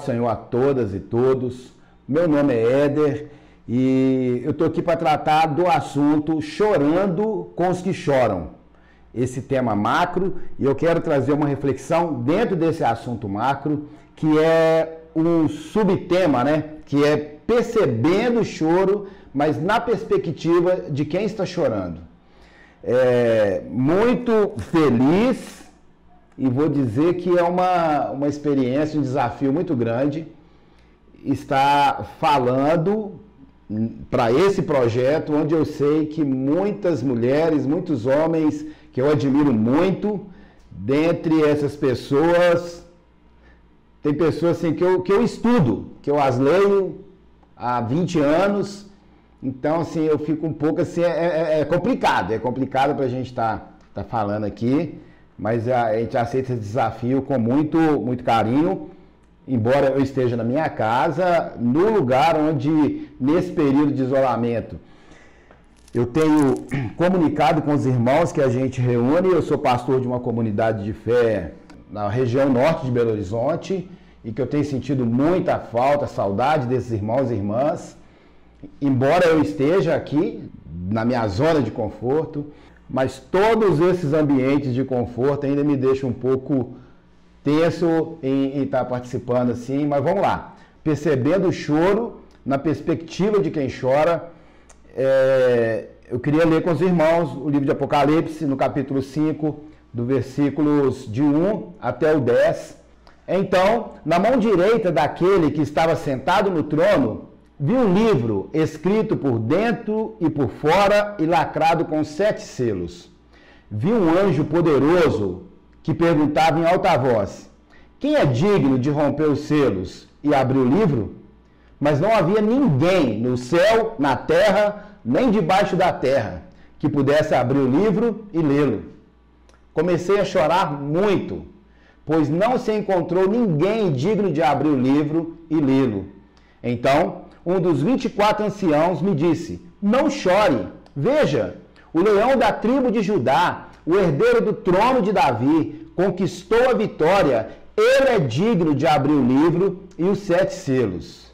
Senhor a todas e todos. Meu nome é Éder e eu estou aqui para tratar do assunto Chorando com os que choram. Esse tema macro, e eu quero trazer uma reflexão dentro desse assunto macro, que é um subtema, né? Que é percebendo o choro, mas na perspectiva de quem está chorando. Muito feliz, e vou dizer que é uma experiência, um desafio muito grande estar falando para esse projeto, onde eu sei que muitas mulheres, muitos homens que eu admiro muito, dentre essas pessoas, tem pessoas assim, que eu estudo, que eu as leio há 20 anos, então assim, eu fico um pouco assim, é complicado para a gente tá falando aqui, mas a gente aceita esse desafio com muito carinho, embora eu esteja na minha casa, no lugar onde, nesse período de isolamento, eu tenho comunicado com os irmãos que a gente reúne. Eu sou pastor de uma comunidade de fé na região norte de Belo Horizonte e que eu tenho sentido muita falta, saudade desses irmãos e irmãs, embora eu esteja aqui na minha zona de conforto, mas todos esses ambientes de conforto ainda me deixam um pouco tenso em estar participando assim, mas vamos lá. Percebendo o choro na perspectiva de quem chora, eu queria ler com os irmãos o livro de Apocalipse, no capítulo 5, do versículos de 1 até o 10. Então, na mão direita daquele que estava sentado no trono, vi um livro escrito por dentro e por fora e lacrado com 7 selos. Vi um anjo poderoso que perguntava em alta voz: quem é digno de romper os selos e abrir o livro? Mas não havia ninguém no céu, na terra, nem debaixo da terra, que pudesse abrir o livro e lê-lo. Comecei a chorar muito, pois não se encontrou ninguém digno de abrir o livro e lê-lo. Então, um dos 24 anciãos me disse: não chore, veja, o leão da tribo de Judá, o herdeiro do trono de Davi, conquistou a vitória, ele é digno de abrir o livro e os 7 selos.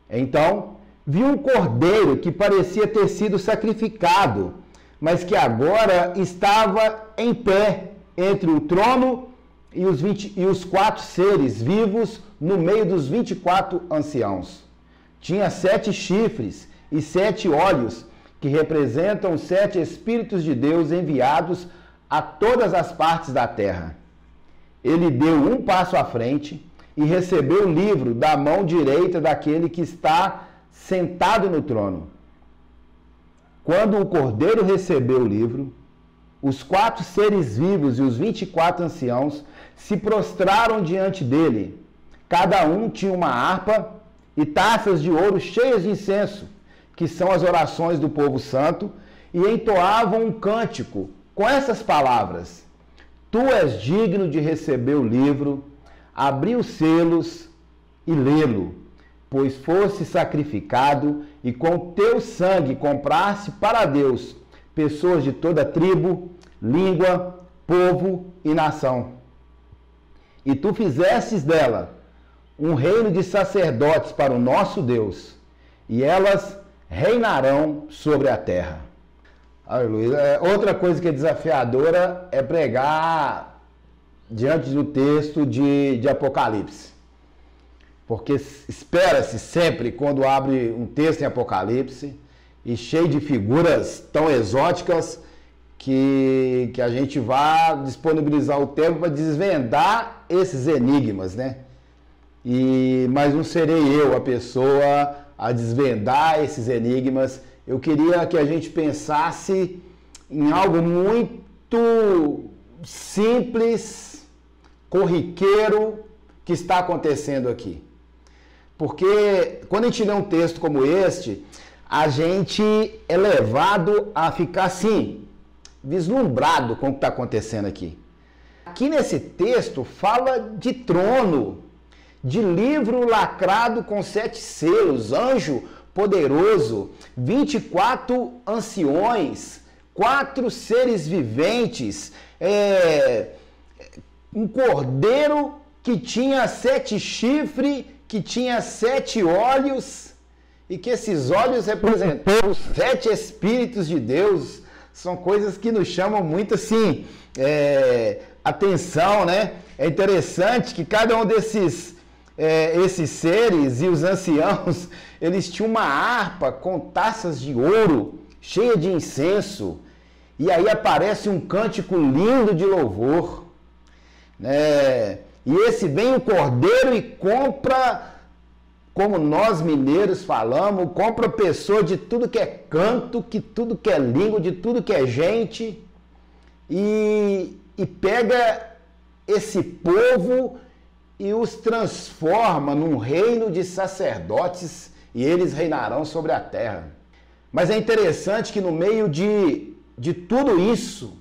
Então, vi um cordeiro que parecia ter sido sacrificado, mas que agora estava em pé entre o trono e os 4 seres vivos no meio dos 24 anciãos. Tinha 7 chifres e 7 olhos, que representam os 7 Espíritos de Deus enviados a todas as partes da terra. Ele deu um passo à frente e recebeu o livro da mão direita daquele que está sentado no trono. Quando o cordeiro recebeu o livro, os 4 seres vivos e os 24 anciãos se prostraram diante dele. Cada um tinha uma harpa e taças de ouro cheias de incenso, que são as orações do povo santo, e entoavam um cântico com essas palavras: tu és digno de receber o livro, abrir os selos e lê-lo, pois fosse sacrificado e com teu sangue compraste para Deus pessoas de toda tribo, língua, povo e nação. E tu fizestes dela um reino de sacerdotes para o nosso Deus, e elas reinarão sobre a terra. Aleluia. Outra coisa que é desafiadora é pregar diante do texto de Apocalipse. Porque espera-se sempre, quando abre um texto em Apocalipse, e cheio de figuras tão exóticas, que a gente vá disponibilizar o tempo para desvendar esses enigmas, né? Mas não serei eu a pessoa a desvendar esses enigmas. Eu queria que a gente pensasse em algo muito simples, corriqueiro, que está acontecendo aqui. Porque quando a gente lê um texto como este, a gente é levado a ficar assim, vislumbrado com o que está acontecendo aqui. Aqui nesse texto fala de trono, de livro lacrado com 7 selos, anjo poderoso, 24 anciões, 4 seres viventes, um cordeiro que tinha 7 chifres que tinha 7 olhos e que esses olhos representavam os 7 Espíritos de Deus. São coisas que nos chamam muito assim, atenção, né? É interessante que cada um esses seres e os anciãos, eles tinham uma harpa com taças de ouro, cheia de incenso, e aí aparece um cântico lindo de louvor, né? E esse vem o cordeiro e compra, como nós mineiros falamos, compra pessoa de tudo que é canto, de tudo que é língua, de tudo que é gente, e pega esse povo e os transforma num reino de sacerdotes, e eles reinarão sobre a terra. Mas é interessante que no meio de tudo isso,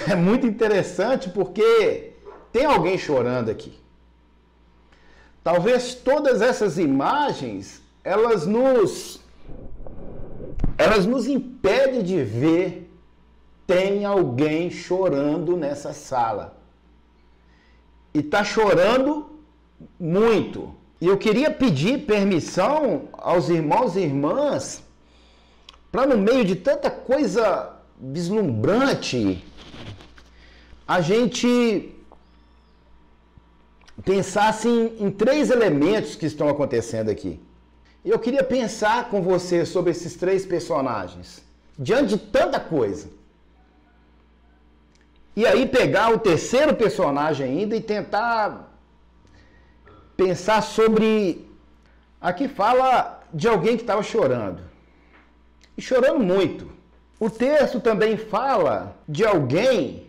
é muito interessante porque tem alguém chorando aqui. Talvez todas essas imagens, elas nos impedem de ver, tem alguém chorando nessa sala. E está chorando muito. E eu queria pedir permissão aos irmãos e irmãs para, no meio de tanta coisa vislumbrante, a gente pensasse em 3 elementos que estão acontecendo aqui. E eu queria pensar com você sobre esses 3 personagens, diante de tanta coisa. E aí pegar o 3º personagem ainda e tentar pensar sobre... Aqui fala de alguém que estava chorando. E chorando muito. O texto também fala de alguém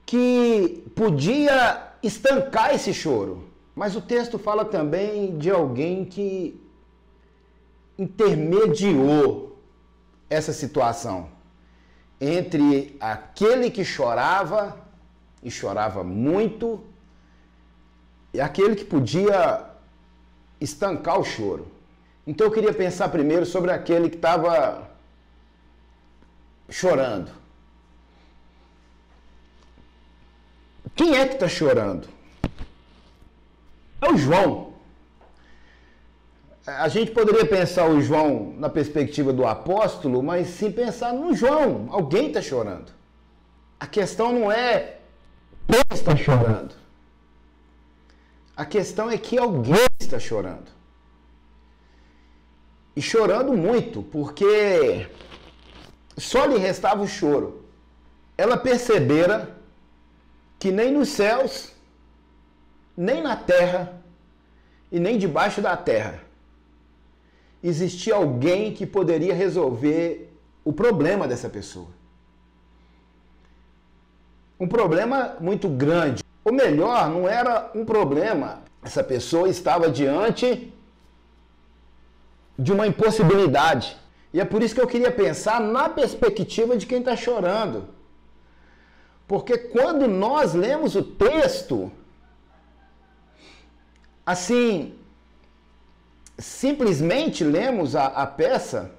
que podia estancar esse choro. Mas o texto fala também de alguém que intermediou essa situação entre aquele que chorava, e chorava muito, e aquele que podia estancar o choro. Então eu queria pensar primeiro sobre aquele que estava chorando. Quem é que está chorando? É o João. A gente poderia pensar o João na perspectiva do apóstolo, mas sim pensar no João. Alguém está chorando. A questão não é quem está chorando. A questão é que alguém está chorando. E chorando muito, porque só lhe restava o choro. Ela percebera que nem nos céus, nem na terra e nem debaixo da terra existia alguém que poderia resolver o problema dessa pessoa. Um problema muito grande. Ou melhor, não era um problema. Essa pessoa estava diante de uma impossibilidade. E é por isso que eu queria pensar na perspectiva de quem está chorando. Porque quando nós lemos o texto, assim, simplesmente lemos a peça,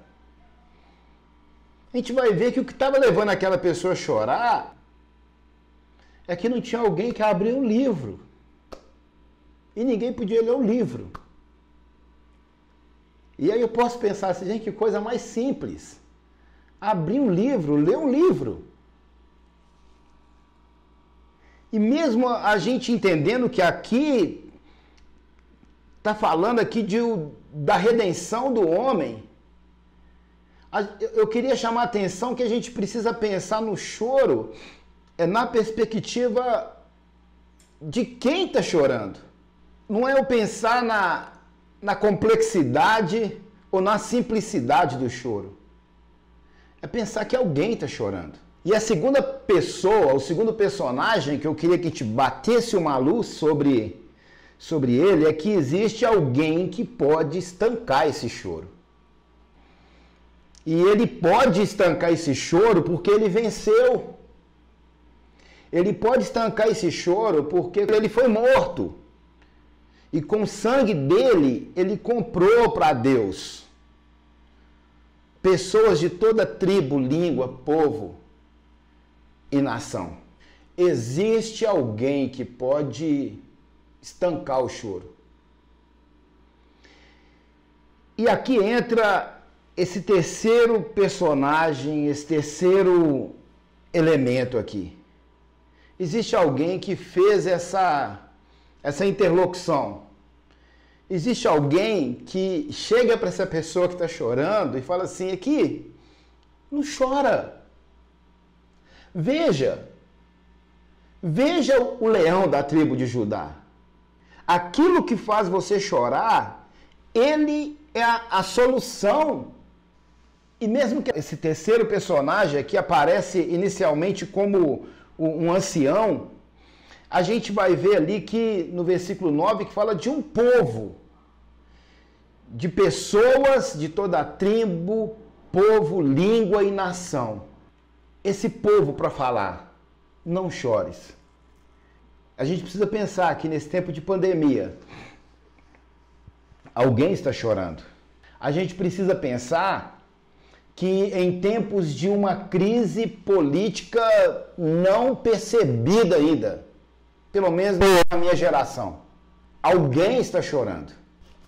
a gente vai ver que o que estava levando aquela pessoa a chorar é que não tinha alguém que abriu um livro. E ninguém podia ler o livro. E aí eu posso pensar assim, gente, que coisa mais simples. Abrir um livro, ler um livro. E mesmo a gente entendendo que aqui está falando aqui da redenção do homem, eu queria chamar a atenção que a gente precisa pensar no choro na perspectiva de quem está chorando. Não é eu pensar na complexidade ou na simplicidade do choro. É pensar que alguém está chorando. E a segunda pessoa, o segundo personagem que eu queria que te batesse uma luz sobre ele é que existe alguém que pode estancar esse choro. E ele pode estancar esse choro porque ele venceu. Ele pode estancar esse choro porque ele foi morto. E com o sangue dele, ele comprou para Deus pessoas de toda tribo, língua, povo e nação. Existe alguém que pode estancar o choro. E aqui entra esse terceiro personagem, esse terceiro elemento aqui. Existe alguém que fez essa interlocução. Existe alguém que chega para essa pessoa que está chorando e fala assim, aqui, não chora. Veja o leão da tribo de Judá. Aquilo que faz você chorar, ele é a solução. E mesmo que esse terceiro personagem aqui aparece inicialmente como um ancião, a gente vai ver ali que no versículo 9 que fala de um povo, de pessoas de toda a tribo, povo, língua e nação. Esse povo para falar, não chores. A gente precisa pensar que nesse tempo de pandemia, alguém está chorando. A gente precisa pensar que em tempos de uma crise política não percebida ainda, pelo menos na minha geração, alguém está chorando.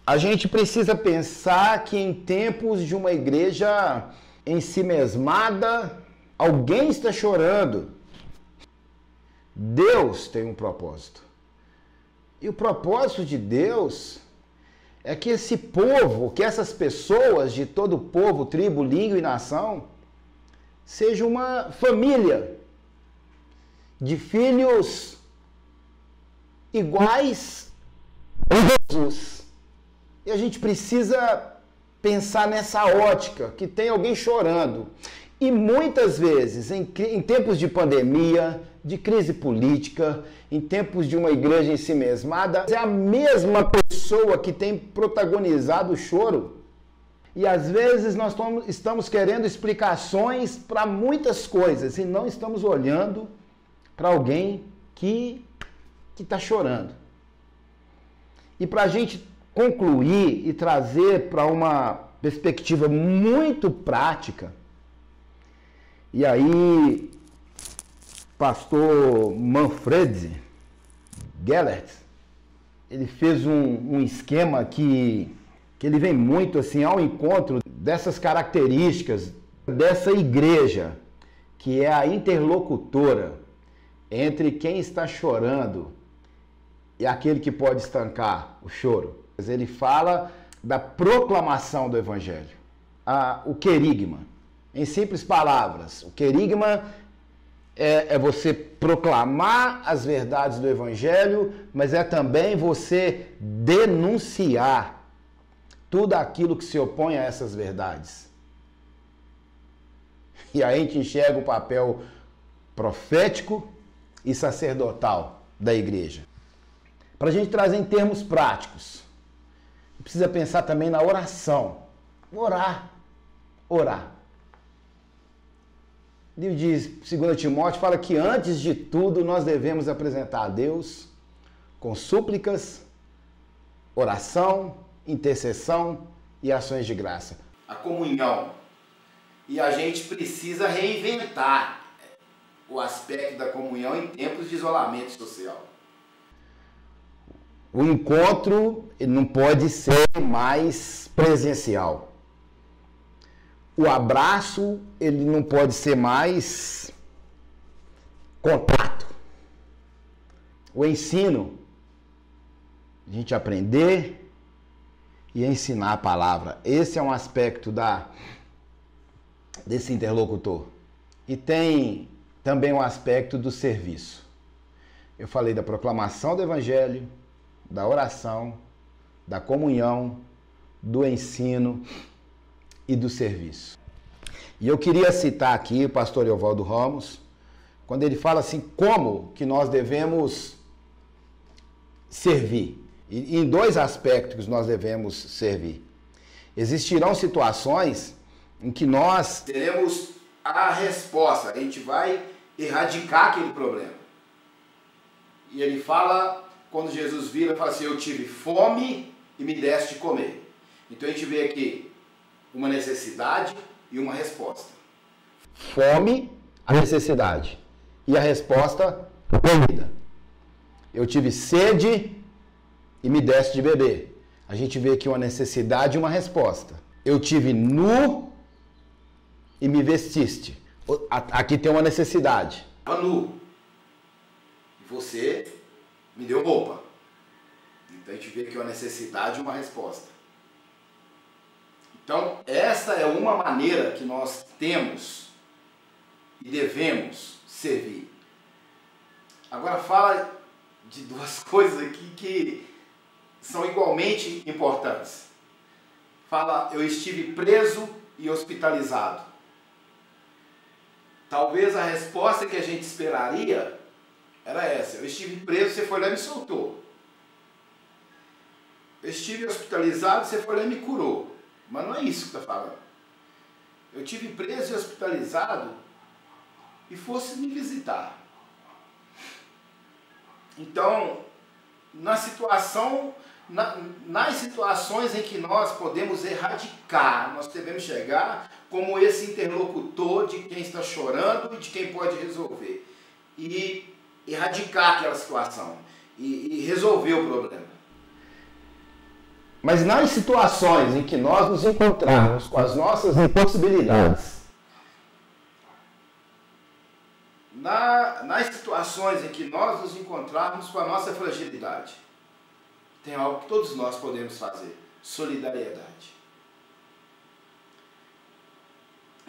A gente precisa pensar que em tempos de uma igreja ensimesmada, alguém está chorando. Deus tem um propósito. E o propósito de Deus é que esse povo, que essas pessoas de todo o povo, tribo, língua e nação, seja uma família de filhos iguais a Jesus. E a gente precisa pensar nessa ótica, que tem alguém chorando. E muitas vezes, em tempos de pandemia, de crise política, em tempos de uma igreja ensimesmada, é a mesma pessoa que tem protagonizado o choro. E às vezes nós estamos querendo explicações para muitas coisas e não estamos olhando para alguém que está chorando. E para a gente concluir e trazer para uma perspectiva muito prática, e aí pastor Manfred Gellert, ele fez um esquema que ele vem muito assim ao encontro dessas características dessa igreja, que é a interlocutora entre quem está chorando e aquele que pode estancar o choro. Ele fala da proclamação do evangelho, o querigma. Em simples palavras, o querigma é você proclamar as verdades do evangelho, mas é também você denunciar tudo aquilo que se opõe a essas verdades. E aí a gente enxerga o papel profético e sacerdotal da igreja. Para a gente trazer em termos práticos, precisa pensar também na oração. Orar. O livro de 2 Timóteo fala que antes de tudo nós devemos apresentar a Deus com súplicas, oração, intercessão e ações de graça. A comunhão. E a gente precisa reinventar o aspecto da comunhão em tempos de isolamento social. O encontro ele não pode ser mais presencial. O abraço ele não pode ser mais contato. O ensino, a gente aprender e ensinar a palavra. Esse é um aspecto desse interlocutor. E tem também um aspecto do serviço. Eu falei da proclamação do evangelho, da oração, da comunhão, do ensino e do serviço. E eu queria citar aqui o pastor Eovaldo Ramos, quando ele fala assim, como que nós devemos servir. E em dois aspectos nós devemos servir. Existirão situações em que nós teremos a resposta, a gente vai erradicar aquele problema. E ele fala, quando Jesus vira, fala assim, eu tive fome e me deste de comer. Então a gente vê aqui uma necessidade e uma resposta. Fome, a necessidade. E a resposta, comida. Eu tive sede e me deste de beber. A gente vê aqui uma necessidade e uma resposta. Eu tive nu e me vestiste. Aqui tem uma necessidade. Estava nu. E você me deu roupa. Então a gente vê aqui uma necessidade e uma resposta. Então, essa é uma maneira que nós temos e devemos servir. Agora fala de duas coisas aqui que são igualmente importantes. Fala, eu estive preso e hospitalizado. Talvez a resposta que a gente esperaria era essa. Eu estive preso, você foi lá e me soltou. Eu estive hospitalizado, você foi lá e me curou. Mas não é isso que está falando. Eu estive preso e hospitalizado e fosse me visitar. Então, nas situações em que nós podemos erradicar, nós devemos chegar como esse interlocutor de quem está chorando e de quem pode resolver. E erradicar aquela situação e resolver o problema. Mas nas situações em que nós nos encontrarmos com as nossas impossibilidades, nas situações em que nós nos encontrarmos com a nossa fragilidade, tem algo que todos nós podemos fazer: solidariedade.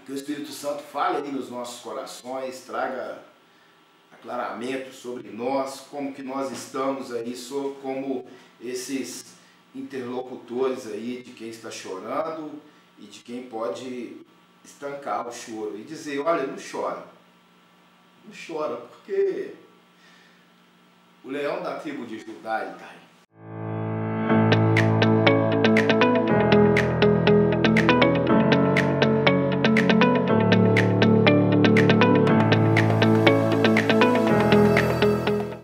Que o Espírito Santo fale aí nos nossos corações, traga aclaramento sobre nós, como que nós estamos aí, como esses interlocutores aí de quem está chorando e de quem pode estancar o choro e dizer, olha, não chora. Não chora, porque o leão da tribo de Judá, ele está aí.